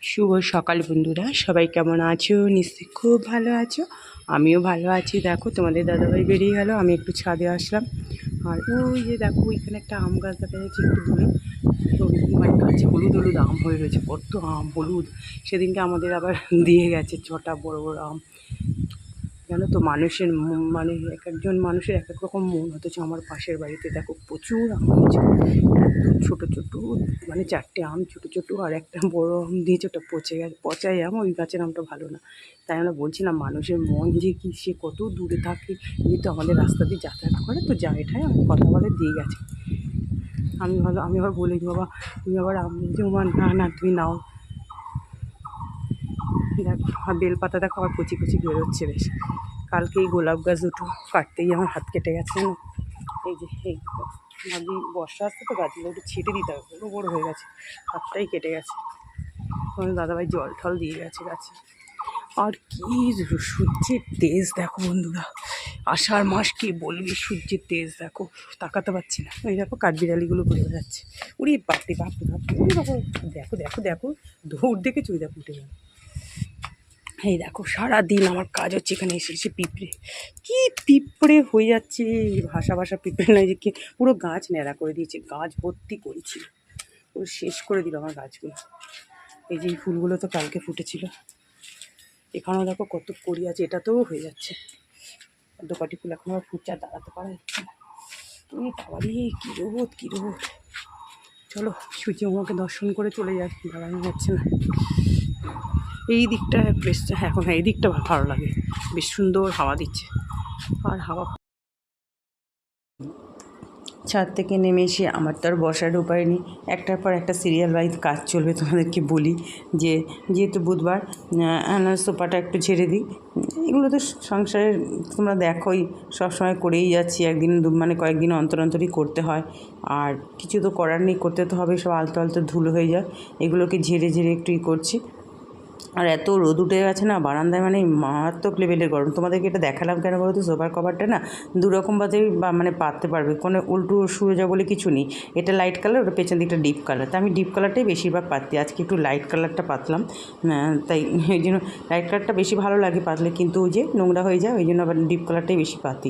শুভ সকাল বন্ধুরা, সবাই কেমন আছো? নিশ্চয়ই খুব ভালো আছো। আমিও ভালো আছি। দেখো তোমাদের দাদাভাই বেরিয়ে গেল, আমি একটু ছাদে আসলাম। আর ওই যে দেখো ওইখানে একটা আম গাছ দেখা যাচ্ছে একটু দূরে। তো মানে গাছে হলুদ হলুদ আম হয়ে রয়েছে, কত আম হলুদ। সেদিনকে আমাদের আবার দিয়ে গেছে 6টা বড় বড় আম। জানো তো মানুষের মানে এক একজন মানুষের এক এক রকম মন। অথচ আমার পাশের বাড়িতে দেখো প্রচুর আম হয়েছে, এত ছোটো ছোটো, মানে 4টে আম ছোটো ছোটো আর একটা বড় আম দিয়েছে, ওটা পচে গেছে। পচাই আম, ওই গাছের আমটা ভালো না। তাই আমরা বলছিলাম মানুষের মন যে কি, সে কত দূরে থাকে, যেহেতু আমাদের রাস্তা দিয়ে যাতায়াত করে তো যায় এটাই আমার কথা বলে দিয়ে গেছে। আমি আবার বলি বাবা তুমি আবার আম নিয়েছো? না না তুমি নাও। দেখো আর বেলপাতা দেখো আবার কুচি কুচি বেরোচ্ছে বেশ। কালকে এই গোলাপ গাছ দুটো কাটতেই আমার হাত কেটে গেছে না। এই যে এই ভাবছি বর্ষা আসছে তো গাছগুলো একটু ছেটে দিতে হবে, বড়ো বড়ো হয়ে গেছে, হাতটাই কেটে গেছে। তোমার দাদাভাই জল ঠল দিয়ে গেছে গাছে। আর কি সূর্যের তেজ দেখো বন্ধুরা, আষাঢ় মাস কি বলবি, সূর্যের তেজ দেখো, তাকাতে পারছি না। ওই দেখো কাঠবিড়ালিগুলো ঘুরে বেড়াচ্ছে। উড়ি বাপরে বাপরে বাপরে, উড়ি বাবা, দেখো দেখো দেখো, দৌড় দেখে চুই দেখো উঠে যাবে। এই দেখো সারাদিন আমার কাজ হচ্ছে এখানে এসে এসে পিঁপড়ে, কি পিঁপড়ে হয়ে যাচ্ছে, ভাষা ভাষা পিঁপড়ে নয় যে কি, পুরো গাছ ন্যাড়া করে দিয়েছে, গাছ ভর্তি করেছিল, পুরো শেষ করে দিল আমার গাছগুলো। এই যে এই ফুলগুলো তো কালকে ফুটেছিল, এখানেও দেখো কত কড়ি আছে, এটাতেও হয়ে যাচ্ছে। দোপাটি ফুল এখন আবার ফুটছে, আর দাঁড়াতে পারা যাচ্ছে না। তুমি বাবারি কী রোদ কী রোদ। চলো সূর্য আমাকে দর্শন করে চলে যায়, দাঁড়ানো যাচ্ছে না। এই দিকটা বেশ, এখন হ্যাঁ এই দিকটা ভালো লাগে, বেশ সুন্দর হাওয়া দিচ্ছে। আর হাওয়া ছাদ থেকে নেমে এসে আমার তো আর বসার উপায় নেই, একটার পর একটা সিরিয়াল ওয়াইজ কাজ চলবে। তোমাদেরকে বলি যে যেহেতু বুধবার, সোফাটা একটু ঝেড়ে দিই। এগুলো তো সংসারের তোমরা দেখোই, সবসময় করেই যাচ্ছি, একদিন মানে কয়েকদিন অন্তর অন্তরই করতে হয়। আর কিছু তো করার নেই, করতে তো হবে, সব আলতো আলতো ধুলো হয়ে যায়, এগুলোকে ঝেড়ে ঝেড়ে একটুই করছি। আর এত রোদ উঠে গেছে না বারান্দায়, মানে মারাত্মক লেভেলের গরম। তোমাদেরকে এটা দেখালাম কেন বলো তো, সোফার কভারটা না দুরকমভাবেই মানে পাততে পারবে, কোনো উল্টো সোজা বলে কিছু নেই। এটা লাইট কালার, ওটা পেছন দিকটা ডিপ কালার, তা আমি ডিপ কালারটাই বেশিরভাগ পাতি। আজকে একটু লাইট কালারটা পাতলাম, তাই ওই জন্য লাইট কালারটা বেশি ভালো লাগে পাতলে, কিন্তু ওই যে নোংরা হয়ে যায়, ওই জন্য আবার ডিপ কালারটাই বেশি পাতি।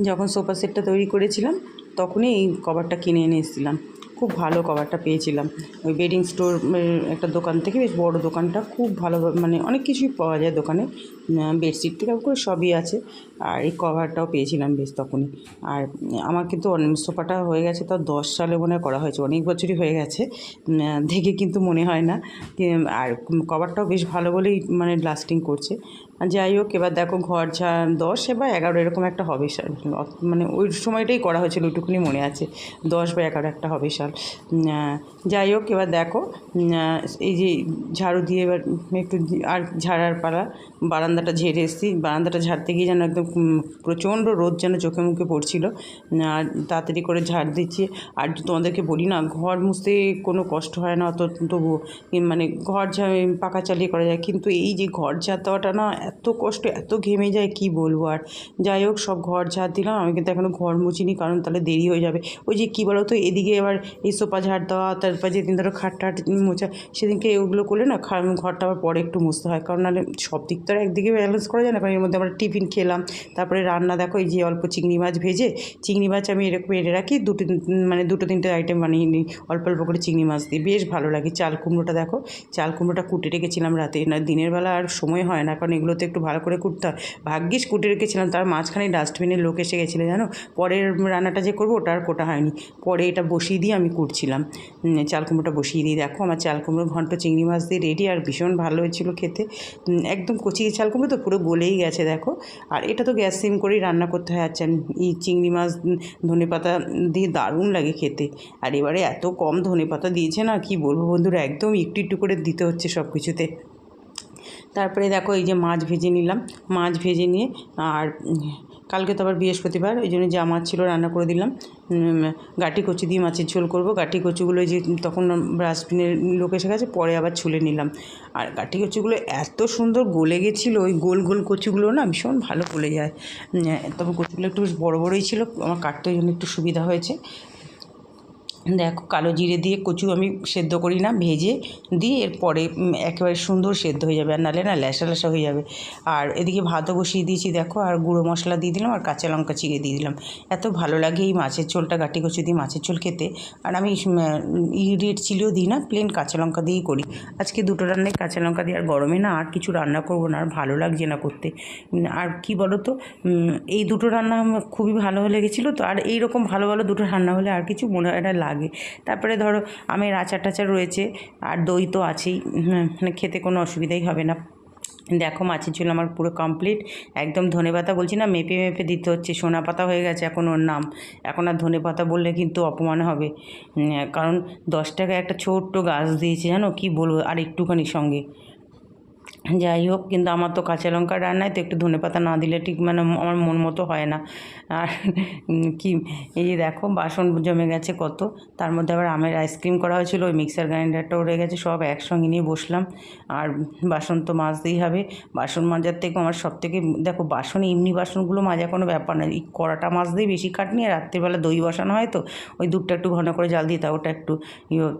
যখন সোফা সেটটা তৈরি করেছিলাম তখনই এই কভারটা কিনে এনে এসেছিলাম, খুব ভালো কভারটা পেয়েছিলাম ওই বেডিং স্টোর একটা দোকান থেকে, বেশ বড় দোকানটা, খুব ভালো, মানে অনেক কিছুই পাওয়া যায় দোকানে, বেডশিট থেকে করে সবই আছে। আর এই কভারটাও পেয়েছিলাম বেশ তখনই। আর আমার কিন্তু সোফাটা হয়ে গেছে তো 10 সালে মনে হয় করা হয়েছে, অনেক বছরই হয়ে গেছে, দেখে কিন্তু মনে হয় না। আর কভারটাও বেশ ভালো বলেই মানে লাস্টিং করছে। যাই হোক, এবার দেখো ঘর 10 বা 11 এরকম একটা হবে সাল, মানে ওই সময়টাই করা হয়েছিল, ওইটুকুনি মনে আছে, 10 বা 11 একটা হবে সাল। যাই হোক, এবার দেখো এই যে ঝাড়ু দিয়ে এবার একটু আর ঝাড়ার পালা, বারান্দাটা ঝেড়ে এসেছি। বারান্দাটা ঝাড়তে গিয়ে যেন একদম প্রচণ্ড রোদ যেন চোখে মুখে পড়ছিল, আর তাড়াতাড়ি করে ঝাড় দিচ্ছি। আর তোমাদেরকে বলি না, ঘর মুছতে কোনো কষ্ট হয় না অত, তবুও মানে ঘর পাকা চালিয়ে করা যায়, কিন্তু এই যে ঘর ঝাড় দেওয়াটা না এত কষ্ট, এত ঘেমে যায় কি বলবো। আর যাই হোক, সব ঘর ঝাড় দিলাম, আমি কিন্তু এখনও ঘর মুছিনি, কারণ তাহলে দেরি হয়ে যাবে। ওই যে কী বলো তো, এদিকে এবার এই সোফা ঝাড় দেওয়া, তারপর যেদিন ধরো খাট টাট মোছা, সেদিনকে ওগুলো করলে না ঘরটা আবার পরে একটু মুছতে হয়, কারণ নাহলে সব দিক তো আর একদিকে ব্যালেন্স করা যায় না। কারণ এর মধ্যে আমরা টিফিন খেলাম, তারপরে রান্না দেখো, এই যে অল্প চিংড়ি মাছ ভেজে, চিংড়ি মাছ আমি এরকম এনে রাখি, মানে দুটো তিনটে আইটেম বানিয়ে নিই অল্প অল্প করে চিংড়ি মাছ দিয়ে, বেশ ভালো লাগে। চাল কুমড়োটা দেখো, চাল কুমড়োটা কুটে রেখেছিলাম রাতে, না দিনের বেলা আর সময় হয় না, কারণ এগুলোতে একটু ভালো করে কুটতে হয়। ভাগ্যিস কুটে রেখেছিলাম, তার মাঝখানে ডাস্টবিনের লোক এসে গেছিলো জানো, পরের রান্নাটা যে করবো ওটা আর কোটা হয়নি, পরে এটা বসিয়ে দিয়ে আমি কুটছিলাম, চাল কুমড়োটা বসিয়ে দিই। দেখো আমার চাল কুমড়ো ঘন্ট চিংড়ি মাছ দিয়ে রেডি, আর ভীষণ ভালো হয়েছিলো খেতে, একদম কচি চাল কুমড়ো তো পুরো গলেই গেছে দেখো। আর এটা তো গ্যাস সিম করেই রান্না করতে হয়, আচ্ছা এই চিংড়ি মাছ ধনেপাতা দিয়ে দারুণ লাগে খেতে। আর এবারে এত কম ধনেপাতা দিয়েছে না, কি বলবো বন্ধুরা, একদম একটু একটু করে দিতে হচ্ছে সব কিছুতে। তারপরে দেখো এই যে মাছ ভেজে নিলাম, মাছ ভেজে নিয়ে, আর কালকে তো আবার বৃহস্পতিবার, ওই জন্য যা মাছ ছিল রান্না করে দিলাম। গাঁটি কচু দিয়ে মাছের ঝোল করব। গাঁটি কচুগুলো যে তখন ডাস্টবিনের লোক এসে গেছে, পরে আবার ছুলে নিলাম। আর গাঁটি কচুগুলো এত সুন্দর গলে গেছিলো, ওই গোল গোল কচুগুলো না ভীষণ ভালো গলে যায়। তবে কচুগুলো একটু বেশ বড়ো বড়োই ছিল, আমার কাটতে ওই জন্য একটু সুবিধা হয়েছে। দেখো কালো জিরে দিয়ে কচু আমি সেদ্ধ করি না, ভেজে দিয়ে এরপরে একেবারে সুন্দর সেদ্ধ হয়ে যাবে, আর নাহলে না ল্যাসা ল্যাসা হয়ে যাবে। আর এদিকে ভাতও বসিয়ে দিয়েছি দেখো, আর গুঁড়ো মশলা দিয়ে দিলাম, আর কাঁচা লঙ্কা চিড়ে দিয়ে দিলাম। এত ভালো লাগে এই মাছের ঝোলটা, গাটি কচু দিয়ে মাছের ঝোল খেতে। আর আমি রেড চিলিও দিই না, প্লেন কাঁচা লঙ্কা দিয়েই করি। আজকে দুটো রান্নায় কাঁচা লঙ্কা দিয়ে, আর গরমে না আর কিছু রান্না করবো না, আর ভালো লাগছে না করতে। আর কি বলো তো, এই দুটো রান্না আমার খুবই ভালো লেগেছিলো তো, আর এইরকম ভালো ভালো দুটো রান্না হলে আর কিছু মনে হয় না লাগে। তারপরে ধরো আমের আচার টাচার রয়েছে, আর দই তো আছেই, মানে খেতে কোনো অসুবিধাই হবে না। দেখো মাছের ঝোল আমার পুরো কমপ্লিট। একদম ধনেপাতা বলছি না, মেপে মেপে দিতে হচ্ছে, সোনা পাতা হয়ে গেছে এখন ওর নাম। এখন আর ধনেপাতা বললে কিন্তু অপমান হবে, কারণ 10 টাকায় একটা ছোট্ট গাছ দিয়েছে জানো, কি বলবো, আর একটুখানি সঙ্গে। যাই হোক, কিন্তু আমার তো কাঁচা লঙ্কা রান্নায় তো একটু ধনেপাতা না দিলে ঠিক মানে আমার মন মতো হয় না। আর কি, এই যে দেখো বাসন জমে গেছে কত, তার মধ্যে আবার আমের আইসক্রিম করা হয়েছিল, ওই মিক্সার গ্রাইন্ডারটাও রয়ে গেছে, সব একসঙ্গে নিয়ে বসলাম। আর বাসন তো মাজতেই হবে। বাসন মাজার থেকে আমার সব থেকে, দেখো বাসন এমনি বাসনগুলো মাজা কোনো ব্যাপার না, এই কড়াটা মাজতেই বেশি খাটনি। আর রাত্রিবেলা দই বসানো হয় তো, ওই দুধটা একটু ঘন করে জাল দিই, তা ওটা একটু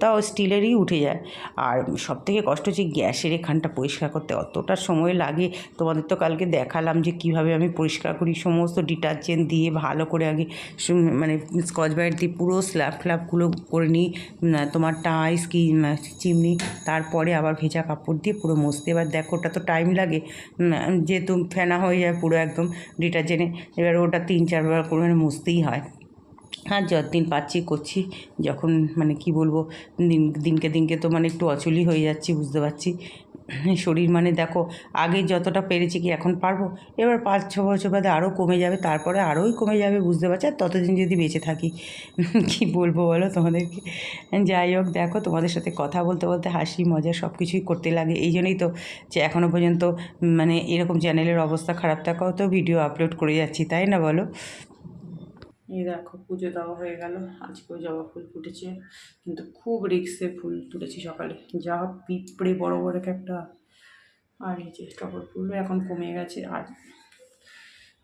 তাও স্টিলেরই উঠে যায়। আর সব থেকে কষ্ট হচ্ছে গ্যাসের এখানটা পরিষ্কার করতে, অতটা সময় লাগে। তোমাদের তো কালকে দেখালাম যে কিভাবে আমি পরিষ্কার করি, সমস্ত ডিটারজেন্ট দিয়ে ভালো করে আগে মানে স্কচ ব্রাইট দিয়ে পুরো স্ল্যাব ফ্ল্যাবগুলো করে নিই, তোমার টাইস কি চিমনি, তারপরে আবার ভেজা কাপড় দিয়ে পুরো মুছতে। এবার দেখো ওটা তো টাইম লাগে, যেহেতু ফেনা হয়ে যায় পুরো একদম ডিটারজেন্টে, এবার ওটা 3-4 বার করে মুছতেই হয়। আর যতদিন পাচ্ছি করছি, যখন মানে কি বলবো, দিনকে দিনকে তো মানে একটু অচলই হয়ে যাচ্ছি, বুঝতে পারছি। শরীর মানে দেখো, আগে যতটা পেরেছি কি এখন পারবো, এবার 5-6 বছর বাদে আরও কমে যাবে, তারপরে আরোই কমে যাবে, বুঝতে পারছি। আর ততদিন যদি বেঁচে থাকি, কি বলবো বলো তোমাদেরকে। যাই হোক, দেখো তোমাদের সাথে কথা বলতে বলতে হাসি মজা সব কিছুই করতে লাগে, এই জন্যই তো যে এখনও পর্যন্ত মানে এরকম চ্যানেলের অবস্থা খারাপ থাকাও তো ভিডিও আপলোড করে যাচ্ছি, তাই না বলো। এই দেখো পুজো দেওয়া হয়ে গেল, আজকেও জবা ফুল ফুটেছে, কিন্তু খুব রিক্সে ফুল তুলেছি সকালে, যা পিঁপড়ে বড় বড় একটা। আর এই যে টগর ফুলও এখন কমে গেছে। আর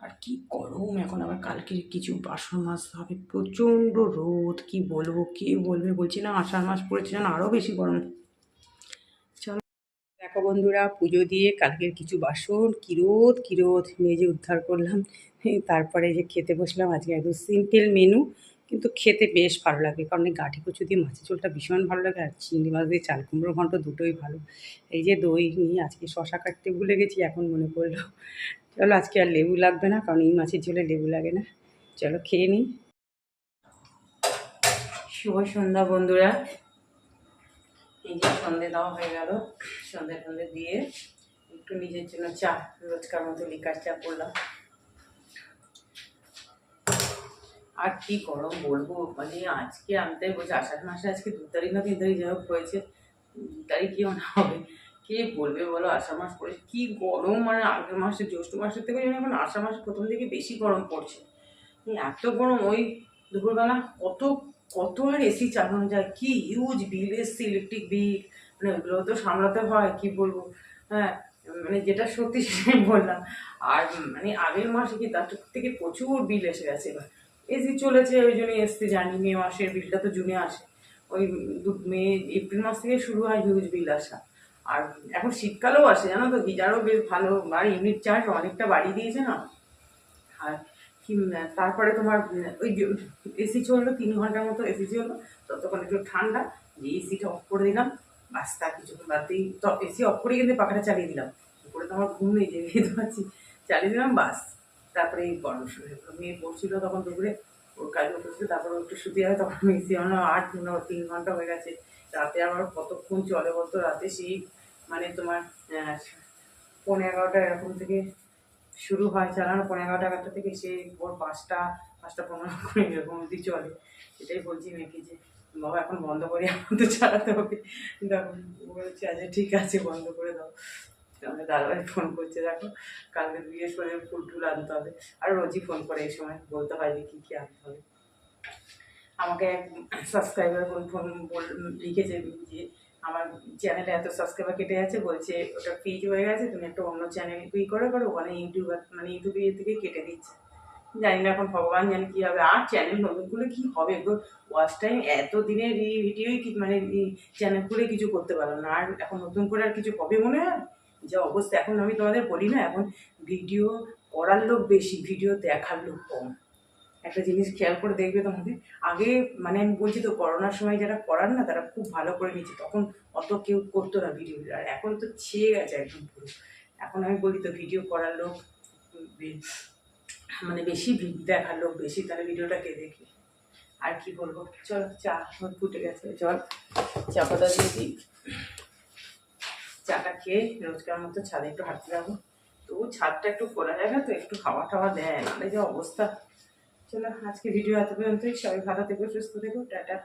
আর কি গরম, এখন আবার কালকে কিছু বাসন মাজতে হবে, প্রচণ্ড রোদ, কি বলবো, কে বলবে, বলছি না আষাঢ় মাস পড়েছে যেন আরও বেশি গরম। চলো দেখো বন্ধুরা, পুজো দিয়ে কালকের কিছু বাসন কি রোদ মেজে উদ্ধার করলাম। তারপরে যে খেতে বসলাম, আজকে একদম সিম্পল মেনু, কিন্তু খেতে বেশ ভালো লাগে, কারণ এই গাঠি কচু দিয়ে মাছের ঝোলটা ভীষণ ভালো লাগে, আর চিংড়ি মাছ দিয়ে চাল কুমড়ো ঘন্ট দুটোই ভালো। এই যে দই নিয়ে আজকে শশা কাটতে ভুলে গেছি, এখন মনে পড়লো। চলো আজকে আর লেবু লাগবে না, কারণ এই মাছের ঝোলে লেবু লাগে না। চলো খেয়ে নিই। শুভ সন্ধ্যা বন্ধুরা, এই যে সন্ধে দেওয়া হয়ে গেল, সন্ধে দিয়ে একটু নিজের জন্য চা, রোজকার মতো লিকার চা করলাম। আর কি গরম বলবো, মানে আজকে আমি তাই বলছি, আষাঢ় মাসে আজকে 2 তারিখ না 3 তারিখ যাই হোক হয়েছে, 2 তারিখেও না হবে, কে বলবে বলো, আষাঢ় মাস পড়েছে কি গরম, মানে আগের মাসে জ্যৈষ্ঠ মাসের থেকে যেন এখন আষাঢ় মাসে প্রথম থেকে বেশি গরম পড়ছে। এত গরম, ওই দুপুরবেলা কত কত আর এসি চালানো যায়, কি হিউজ বিল এসছে, ইলেকট্রিক বিল, মানে ওগুলো তো সামলাতে হয়, কি বলবো। হ্যাঁ, মানে যেটা সত্যি সেটাই বললাম। আর মানে আগের মাসে কি তার থেকে প্রচুর বিল এসে গেছে, এবার এসি চলেছে ওই জন্যই এসছে, জানি মে মাসের বিলটা তো জুনে আসে, ওই মে এপ্রিল মাস থেকে শুরু হয় হিউজ বিল আসা। আর এখন শীতকালেও আসে জানো তো, গিজারও বেশ ভালো, আর ইউনিট চার্জ অনেকটা বাড়িয়ে দিয়েছে না। আর কি তারপরে তোমার ওই এসি চললো 3 ঘন্টার মতো, এসি চললো, ততক্ষণ একটু ঠান্ডা, যে এসিটা অফ করে দিলাম, বাস তার কিছুক্ষণ বাদতেই তো এসি অফ করে কিন্তু পাখাটা চালিয়ে দিলাম, উপরে তো আমার ঘুম নেই, যেতে পারছি, চালিয়ে দিলাম বাস। তারপরে এই গরম শুরু হয়ে গেলো, মেয়ে পড়ছিল তখন দুপুরে, ওর কাজ করছিল, তারপরে একটু শুতে হবে, তখন এসি আমার 3 ঘন্টা হয়ে গেছে। রাতে আবার কতক্ষণ চলে বলতো, রাতে সেই মানে তোমার 11:30 এরকম থেকে শুরু হয় চালানো, 11:30 থেকে সে ভোর 5টা 5টা 15 করে এরকম অবধি চলে। এটাই বলছি মেয়েকে যে বাবা এখন বন্ধ করে এখন তো চালাতে হবে, দেখো বলছে আচ্ছা ঠিক আছে বন্ধ করে দাও। আমাদের দাদাভাই ফোন করছে, দেখো কালকে বৃহস্পতিবার ফুল টুল আনতে হবে, আর রোজই ফোন করে এই সময় বলতে হয় যে কী কী আনতে হবে। আমাকে এক সাবস্ক্রাইবার ফোন লিখেছে যে আমার চ্যানেলে এত সাবস্ক্রাইবার কেটে যাচ্ছে, বলছে ওটা ফ্রিজ হয়ে গেছে, তুমি একটা অন্য চ্যানেল করো ওখানে ইউটিউবে থেকে কেটে দিচ্ছে। জানি না এখন ভগবান জানে কী হবে। আর চ্যানেল নতুন খুলে কী হবে গো, ওয়াচ টাইম এত দিনের ভিডিওই কি মানে চ্যানেল খুলে কিছু করতে পারলাম না। আর এখন নতুন করে আর কিছু হবে মনে হয়? যা অবস্থা এখন, আমি তোমাদের বলি না, এখন ভিডিও করার লোক বেশি, ভিডিও দেখার লোক কম। একটা জিনিস খেয়াল করে দেখবে তোমাদের, আগে মানে আমি বলছি তো করোনার সময় যারা করার না তারা খুব ভালো করে নিচ্ছে, তখন অত কেউ করতো না ভিডিও। আর এখন তো ছেয়ে গেছে একদম পুরো। এখন আমি বলি তো ভিডিও করার লোক মানে বেশি, দেখার লোক বেশি, তাহলে ভিডিওটা কে দেখবে? আর কি বলবো, চলো চা ফুটে গেছে, জল চা পাতা দিয়ে দিই, চাটা খেয়ে রোজকার মতো ছাদে একটু হাঁটতে যাবো। তবু ছাদটা একটু খোলা জায়গা তো, একটু খাওয়া টাওয়া দেয়, নাহলে যে অবস্থা। চলো আজকে ভিডিও এত পর্যন্তই, সবাই ভালো থেকো, সুস্থ থেকো, টাটা।